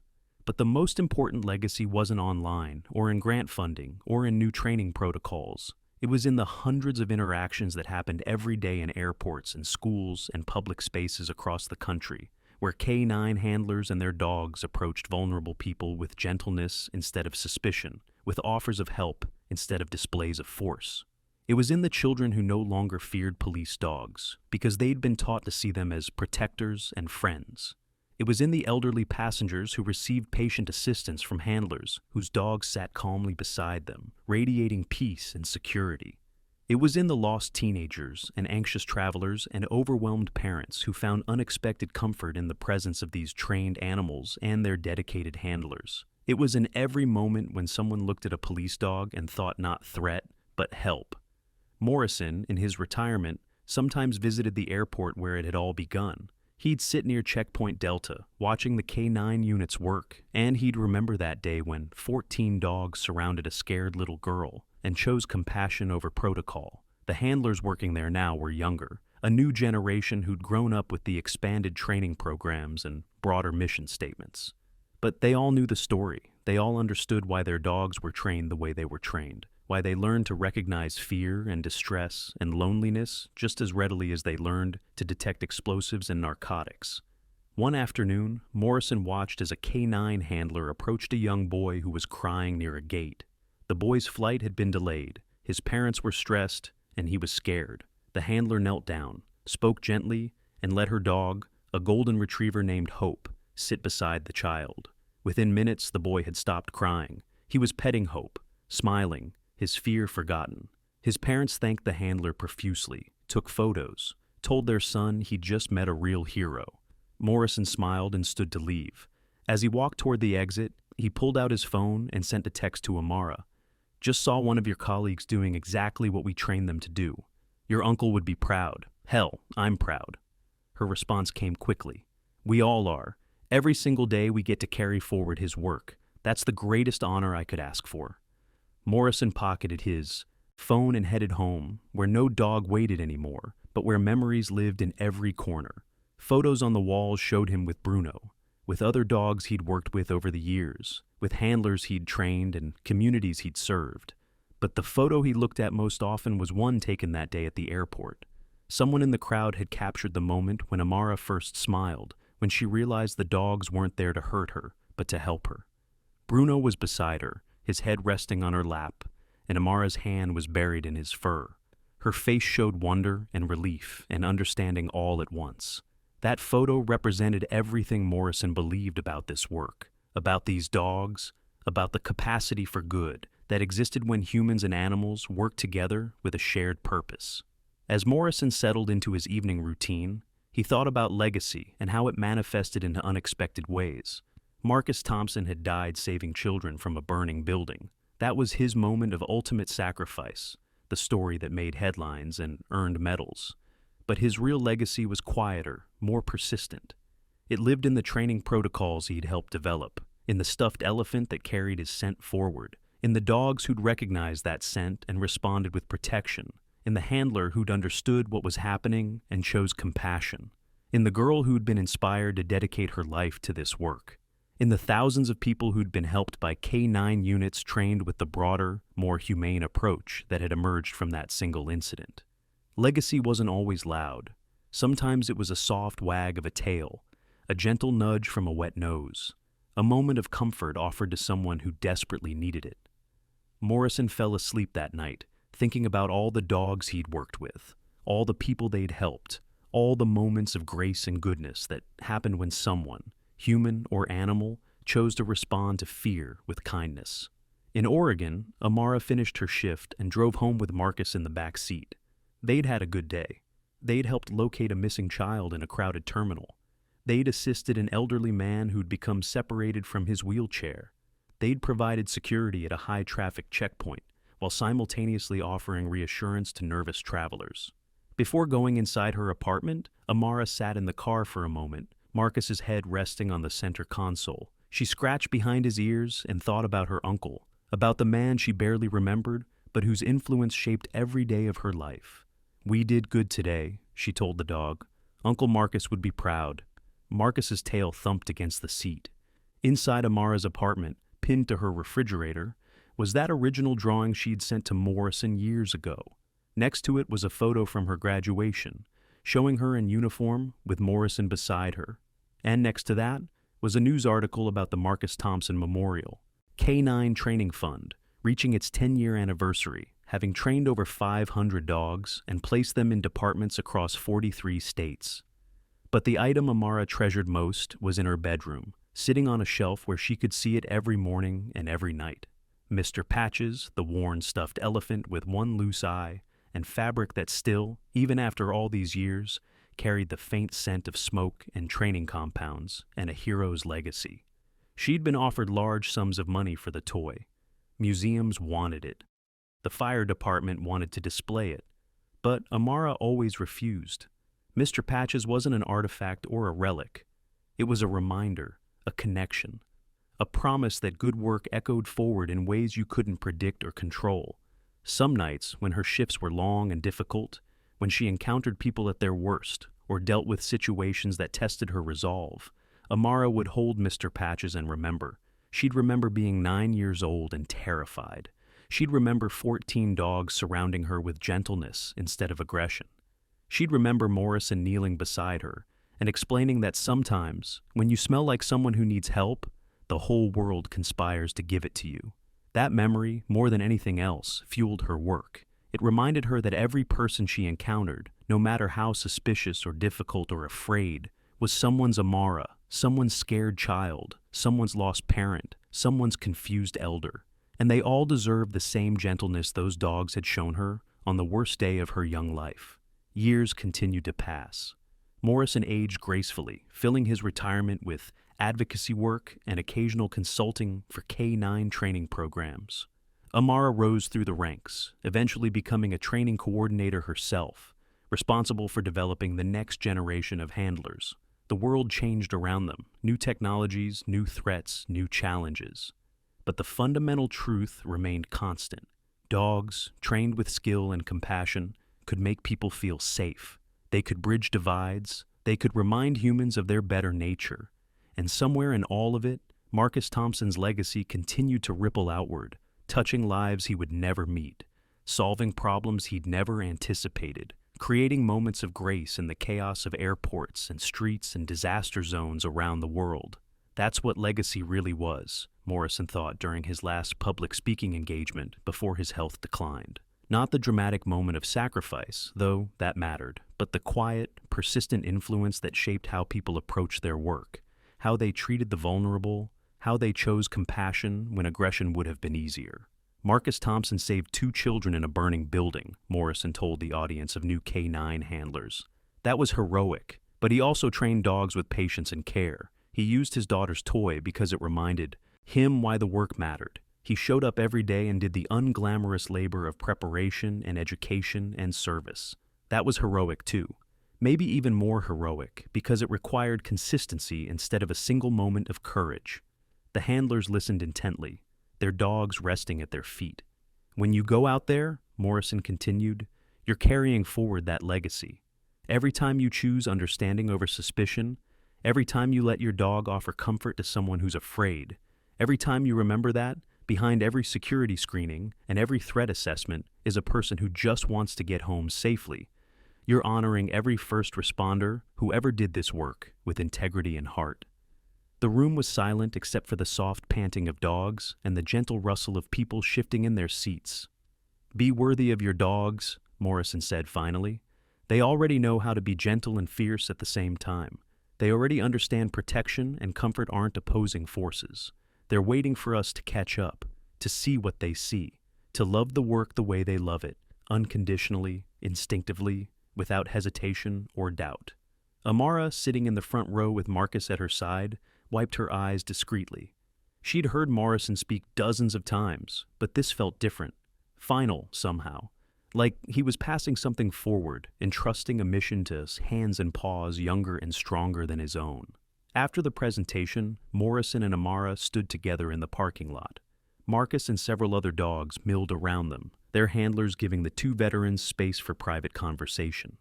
But the most important legacy wasn't online, or in grant funding, or in new training protocols. It was in the hundreds of interactions that happened every day in airports and schools and public spaces across the country, where K9 handlers and their dogs approached vulnerable people with gentleness instead of suspicion, with offers of help instead of displays of force. It was in the children who no longer feared police dogs, because they'd been taught to see them as protectors and friends. It was in the elderly passengers who received patient assistance from handlers whose dogs sat calmly beside them, radiating peace and security. It was in the lost teenagers and anxious travelers and overwhelmed parents who found unexpected comfort in the presence of these trained animals and their dedicated handlers. It was in every moment when someone looked at a police dog and thought not threat, but help. Morrison, in his retirement, sometimes visited the airport where it had all begun. He'd sit near Checkpoint Delta, watching the K9 units work, and he'd remember that day when 14 dogs surrounded a scared little girl and chose compassion over protocol. The handlers working there now were younger, a new generation who'd grown up with the expanded training programs and broader mission statements. But they all knew the story. They all understood why their dogs were trained the way they were trained, why they learned to recognize fear and distress and loneliness just as readily as they learned to detect explosives and narcotics. One afternoon, Morrison watched as a K9 handler approached a young boy who was crying near a gate. The boy's flight had been delayed, his parents were stressed, and he was scared. The handler knelt down, spoke gently, and let her dog, a golden retriever named Hope, sit beside the child. Within minutes, the boy had stopped crying. He was petting Hope, smiling, his fear forgotten. His parents thanked the handler profusely, took photos, told their son he'd just met a real hero. Morrison smiled and stood to leave. As he walked toward the exit, he pulled out his phone and sent a text to Amara. Just saw one of your colleagues doing exactly what we trained them to do. Your uncle would be proud. Hell, I'm proud. Her response came quickly. We all are. Every single day we get to carry forward his work. That's the greatest honor I could ask for. Morrison pocketed his phone and headed home, where no dog waited anymore, but where memories lived in every corner. Photos on the walls showed him with Bruno, with other dogs he'd worked with over the years, with handlers he'd trained and communities he'd served. But the photo he looked at most often was one taken that day at the airport. Someone in the crowd had captured the moment when Amara first smiled, when she realized the dogs weren't there to hurt her, but to help her. Bruno was beside her, his head resting on her lap, and Amara's hand was buried in his fur. Her face showed wonder and relief and understanding all at once. That photo represented everything Morrison believed about this work, about these dogs, about the capacity for good that existed when humans and animals worked together with a shared purpose. As Morrison settled into his evening routine, he thought about legacy and how it manifested in unexpected ways. Marcus Thompson had died saving children from a burning building. That was his moment of ultimate sacrifice, the story that made headlines and earned medals. But his real legacy was quieter, more persistent. It lived in the training protocols he'd helped develop, in the stuffed elephant that carried his scent forward, in the dogs who'd recognized that scent and responded with protection, in the handler who'd understood what was happening and chose compassion, in the girl who'd been inspired to dedicate her life to this work, in the thousands of people who'd been helped by K-9 units trained with the broader, more humane approach that had emerged from that single incident. Legacy wasn't always loud. Sometimes it was a soft wag of a tail, a gentle nudge from a wet nose, a moment of comfort offered to someone who desperately needed it. Morrison fell asleep that night, thinking about all the dogs he'd worked with, all the people they'd helped, all the moments of grace and goodness that happened when someone, human or animal, chose to respond to fear with kindness. In Oregon, Amara finished her shift and drove home with Marcus in the back seat. They'd had a good day. They'd helped locate a missing child in a crowded terminal. They'd assisted an elderly man who'd become separated from his wheelchair. They'd provided security at a high-traffic checkpoint, while simultaneously offering reassurance to nervous travelers. Before going inside her apartment, Amara sat in the car for a moment, Marcus's head resting on the center console. She scratched behind his ears and thought about her uncle, about the man she barely remembered, but whose influence shaped every day of her life. "We did good today," she told the dog. "Uncle Marcus would be proud." Marcus's tail thumped against the seat. Inside Amara's apartment, pinned to her refrigerator, was that original drawing she'd sent to Morrison years ago. Next to it was a photo from her graduation, showing her in uniform with Morrison beside her. And next to that was a news article about the Marcus Thompson Memorial, K-9 Training Fund, reaching its 10-year anniversary, having trained over 500 dogs and placed them in departments across 43 states. But the item Amara treasured most was in her bedroom, sitting on a shelf where she could see it every morning and every night. Mr. Patches, the worn stuffed elephant with one loose eye, and fabric that still, even after all these years, carried the faint scent of smoke and training compounds and a hero's legacy. She'd been offered large sums of money for the toy. Museums wanted it. The fire department wanted to display it. But Amara always refused. Mr. Patches wasn't an artifact or a relic. It was a reminder, a connection, a promise that good work echoed forward in ways you couldn't predict or control. Some nights, when her shifts were long and difficult, when she encountered people at their worst or dealt with situations that tested her resolve, Amara would hold Mr. Patches and remember. She'd remember being 9 years old and terrified. She'd remember 14 dogs surrounding her with gentleness instead of aggression. She'd remember Morrison kneeling beside her and explaining that sometimes, when you smell like someone who needs help, the whole world conspires to give it to you. That memory, more than anything else, fueled her work. It reminded her that every person she encountered, no matter how suspicious or difficult or afraid, was someone's Amara, someone's scared child, someone's lost parent, someone's confused elder. And they all deserved the same gentleness those dogs had shown her on the worst day of her young life. Years continued to pass. Morrison aged gracefully, filling his retirement with advocacy work and occasional consulting for K-9 training programs. Amara rose through the ranks, eventually becoming a training coordinator herself, responsible for developing the next generation of handlers. The world changed around them, new technologies, new threats, new challenges. But the fundamental truth remained constant. Dogs, trained with skill and compassion, could make people feel safe. They could bridge divides. They could remind humans of their better nature. And somewhere in all of it, Marcus Thompson's legacy continued to ripple outward, touching lives he would never meet, solving problems he'd never anticipated, creating moments of grace in the chaos of airports and streets and disaster zones around the world. That's what legacy really was, Morrison thought during his last public speaking engagement before his health declined. Not the dramatic moment of sacrifice, though that mattered, but the quiet, persistent influence that shaped how people approached their work, how they treated the vulnerable, how they chose compassion when aggression would have been easier. Marcus Thompson saved 2 children in a burning building, Morrison told the audience of new K9 handlers. That was heroic, but he also trained dogs with patience and care. He used his daughter's toy because it reminded him why the work mattered. He showed up every day and did the unglamorous labor of preparation and education and service. That was heroic too. Maybe even more heroic because it required consistency instead of a single moment of courage. The handlers listened intently, their dogs resting at their feet. When you go out there, Morrison continued, you're carrying forward that legacy. Every time you choose understanding over suspicion, every time you let your dog offer comfort to someone who's afraid, every time you remember that, behind every security screening and every threat assessment is a person who just wants to get home safely. You're honoring every first responder who ever did this work with integrity and heart. The room was silent except for the soft panting of dogs and the gentle rustle of people shifting in their seats. Be worthy of your dogs, Morrison said finally. They already know how to be gentle and fierce at the same time. They already understand protection and comfort aren't opposing forces. They're waiting for us to catch up, to see what they see, to love the work the way they love it, unconditionally, instinctively, without hesitation or doubt. Amara, sitting in the front row with Marcus at her side, wiped her eyes discreetly. She'd heard Morrison speak dozens of times, but this felt different, final somehow, like he was passing something forward, entrusting a mission to hands and paws younger and stronger than his own. After the presentation, Morrison and Amara stood together in the parking lot. Marcus and several other dogs milled around them, their handlers giving the 2 veterans space for private conversation.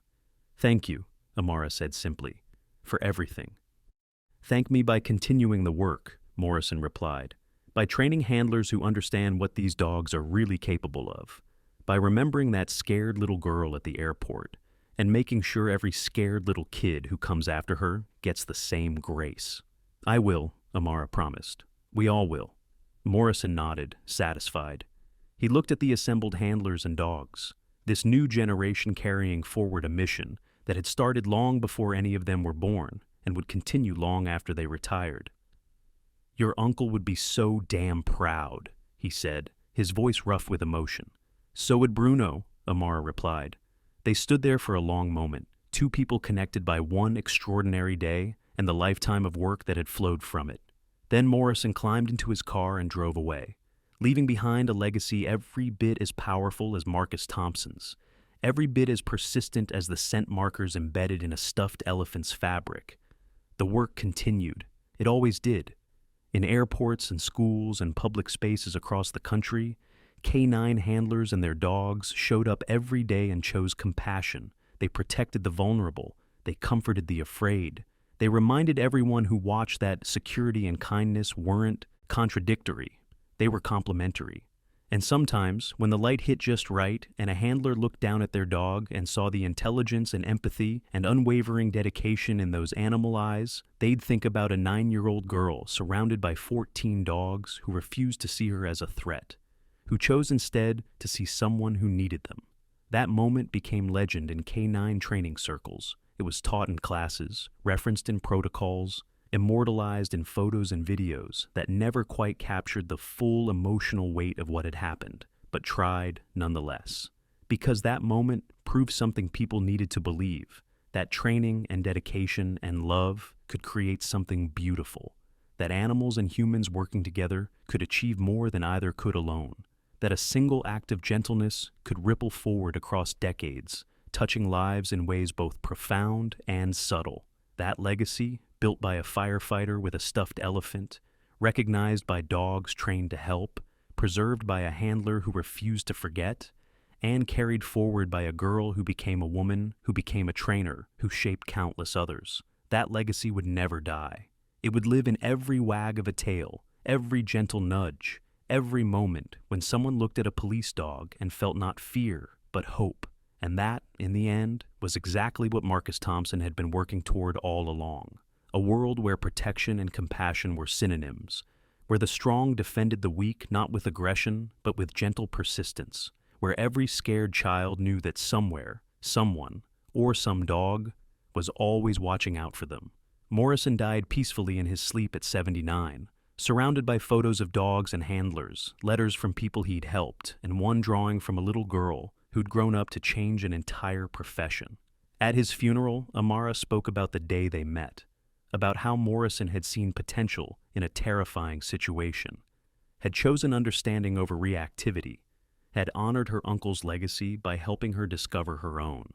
Thank you, Amara said simply, for everything. Thank me by continuing the work, Morrison replied, by training handlers who understand what these dogs are really capable of, by remembering that scared little girl at the airport, and making sure every scared little kid who comes after her gets the same grace. I will, Amara promised. We all will. Morrison nodded, satisfied. He looked at the assembled handlers and dogs, this new generation carrying forward a mission that had started long before any of them were born and would continue long after they retired. Your uncle would be so damn proud, he said, his voice rough with emotion. So would Bruno, Amara replied. They stood there for a long moment, 2 people connected by one extraordinary day and the lifetime of work that had flowed from it. Then Morrison climbed into his car and drove away, leaving behind a legacy every bit as powerful as Marcus Thompson's, every bit as persistent as the scent markers embedded in a stuffed elephant's fabric. The work continued. It always did. In airports and schools and public spaces across the country, K9 handlers and their dogs showed up every day and chose compassion. They protected the vulnerable. They comforted the afraid. They reminded everyone who watched that security and kindness weren't contradictory. They were complementary. And sometimes, when the light hit just right and a handler looked down at their dog and saw the intelligence and empathy and unwavering dedication in those animal eyes, they'd think about a 9-year-old girl surrounded by 14 dogs who refused to see her as a threat, who chose instead to see someone who needed them. That moment became legend in K9 training circles. It was taught in classes, referenced in protocols, immortalized in photos and videos that never quite captured the full emotional weight of what had happened, but tried nonetheless. Because that moment proved something people needed to believe, that training and dedication and love could create something beautiful, that animals and humans working together could achieve more than either could alone, that a single act of gentleness could ripple forward across decades, touching lives in ways both profound and subtle. That legacy, built by a firefighter with a stuffed elephant, recognized by dogs trained to help, preserved by a handler who refused to forget, and carried forward by a girl who became a woman, who became a trainer, who shaped countless others. That legacy would never die. It would live in every wag of a tail, every gentle nudge, every moment when someone looked at a police dog and felt not fear, but hope. And that, in the end, was exactly what Marcus Thompson had been working toward all along. A world where protection and compassion were synonyms, where the strong defended the weak not with aggression, but with gentle persistence, where every scared child knew that somewhere, someone, or some dog was always watching out for them. Morrison died peacefully in his sleep at 79, surrounded by photos of dogs and handlers, letters from people he'd helped, and one drawing from a little girl who'd grown up to change an entire profession. At his funeral, Amara spoke about the day they met, about how Morrison had seen potential in a terrifying situation, had chosen understanding over reactivity, had honored her uncle's legacy by helping her discover her own.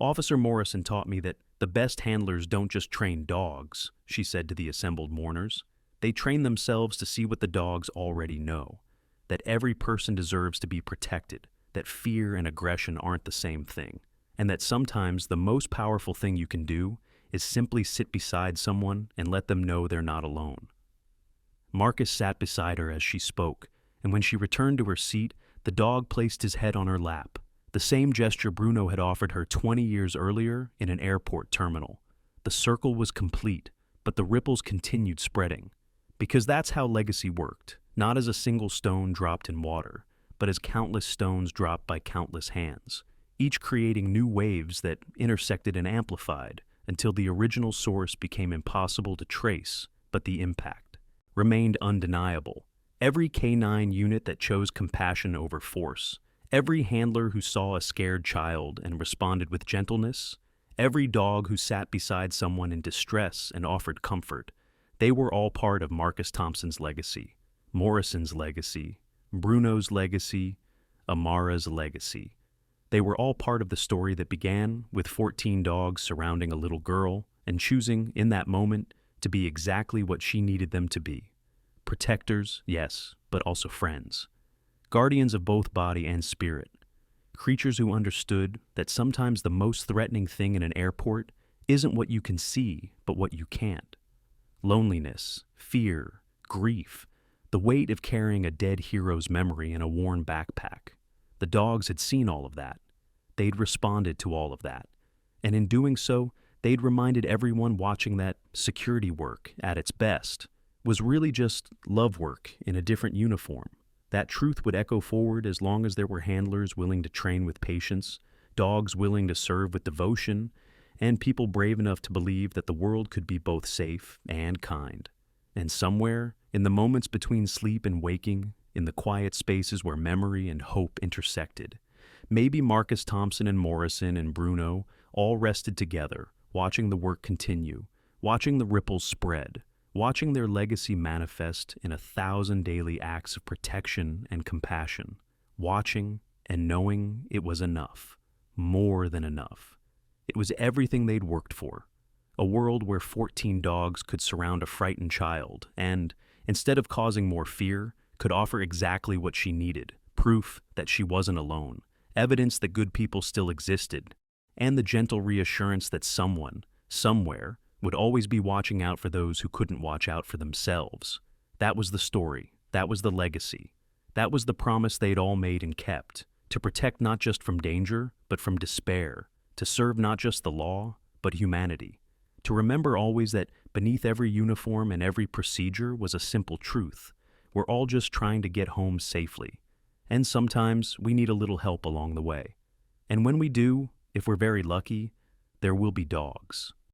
Officer Morrison taught me that the best handlers don't just train dogs, she said to the assembled mourners. They train themselves to see what the dogs already know, that every person deserves to be protected, that fear and aggression aren't the same thing, and that sometimes the most powerful thing you can do is simply sit beside someone and let them know they're not alone. Marcus sat beside her as she spoke, and when she returned to her seat, the dog placed his head on her lap, the same gesture Bruno had offered her 20 years earlier in an airport terminal. The circle was complete, but the ripples continued spreading. Because that's how legacy worked, not as a single stone dropped in water, but as countless stones dropped by countless hands, each creating new waves that intersected and amplified until the original source became impossible to trace, but the impact remained undeniable. Every K9 unit that chose compassion over force, every handler who saw a scared child and responded with gentleness, every dog who sat beside someone in distress and offered comfort, they were all part of Marcus Thompson's legacy, Morrison's legacy, Bruno's legacy, Amara's legacy. They were all part of the story that began with 14 dogs surrounding a little girl and choosing, in that moment, to be exactly what she needed them to be. Protectors, yes, but also friends. Guardians of both body and spirit. Creatures who understood that sometimes the most threatening thing in an airport isn't what you can see, but what you can't. Loneliness, fear, grief, the weight of carrying a dead hero's memory in a worn backpack. The dogs had seen all of that. They'd responded to all of that. And in doing so, they'd reminded everyone watching that security work, at its best, was really just love work in a different uniform. That truth would echo forward as long as there were handlers willing to train with patience, dogs willing to serve with devotion, and people brave enough to believe that the world could be both safe and kind. And somewhere, in the moments between sleep and waking, in the quiet spaces where memory and hope intersected, maybe Marcus Thompson and Morrison and Bruno all rested together, watching the work continue, watching the ripples spread, watching their legacy manifest in 1,000 daily acts of protection and compassion, watching and knowing it was enough, more than enough. It was everything they'd worked for, a world where 14 dogs could surround a frightened child and, instead of causing more fear, could offer exactly what she needed, proof that she wasn't alone, evidence that good people still existed, and the gentle reassurance that someone, somewhere, would always be watching out for those who couldn't watch out for themselves. That was the story. That was the legacy. That was the promise they'd all made and kept, to protect not just from danger, but from despair, to serve not just the law, but humanity, to remember always that beneath every uniform and every procedure was a simple truth. We're all just trying to get home safely, and sometimes we need a little help along the way. And when we do, if we're very lucky, there will be dogs.